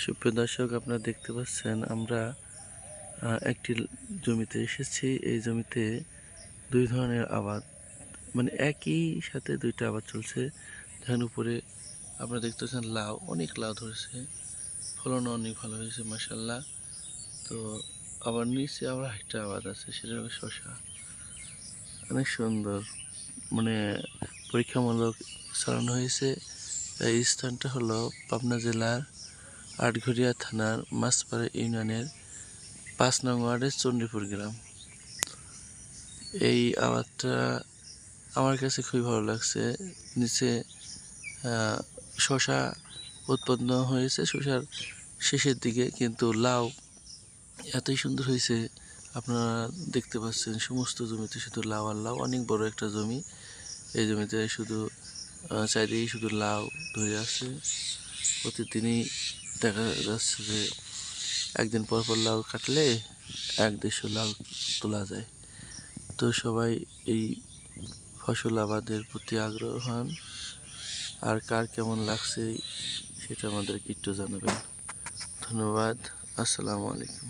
সুপ্রিয় দর্শক, আপনারা দেখতে পাচ্ছেন আমরা একটি জমিতে এসেছি। এই জমিতে দুই ধরনের আবাদ, মানে একই সাথে দুইটা আবাদ চলছে। দেখেন উপরে আপনারা দেখতে পাচ্ছেন লাউ, অনেক লাউ ধরেছে, ফলনও অনেক ভালো হয়েছে মাশাআল্লাহ। তো আবার নিচে আবার একটা আবাদ আছে, সেটা হলো শসা। অনেক সুন্দর, মানে পরীক্ষামূলক চালানো হয়েছে। এই স্থানটা হলো পাবনা জেলার আটঘরিয়া থানার মাছপাড়া ইউনিয়নের ৫ নং ওয়ার্ডের চণ্ডীপুর গ্রাম। এই আবাদটা আমার কাছে খুবই ভালো লাগছে। নিচে শসা উৎপন্ন হয়েছে শসার শেষের দিকে, কিন্তু লাউ এতই সুন্দর হয়েছে। আপনারা দেখতে পাচ্ছেন সমস্ত জমিতে শুধু লাউ আর লাউ। অনেক বড় একটা জমি। এই জমিতে শুধু চারিদিকে শুধু লাউ ধরে আছে। প্রতিদিনই দেখা যাচ্ছে যে একদিন পর পর লাউ কাটলে ১-১৫০ লাউ তোলা যায়। তো সবাই এই ফসল আবাদের প্রতি আগ্রহ হন। আর কার কেমন লাগছে সেটা আমাদেরকে একটু জানাবেন। ধন্যবাদ। আসসালামু আলাইকুম।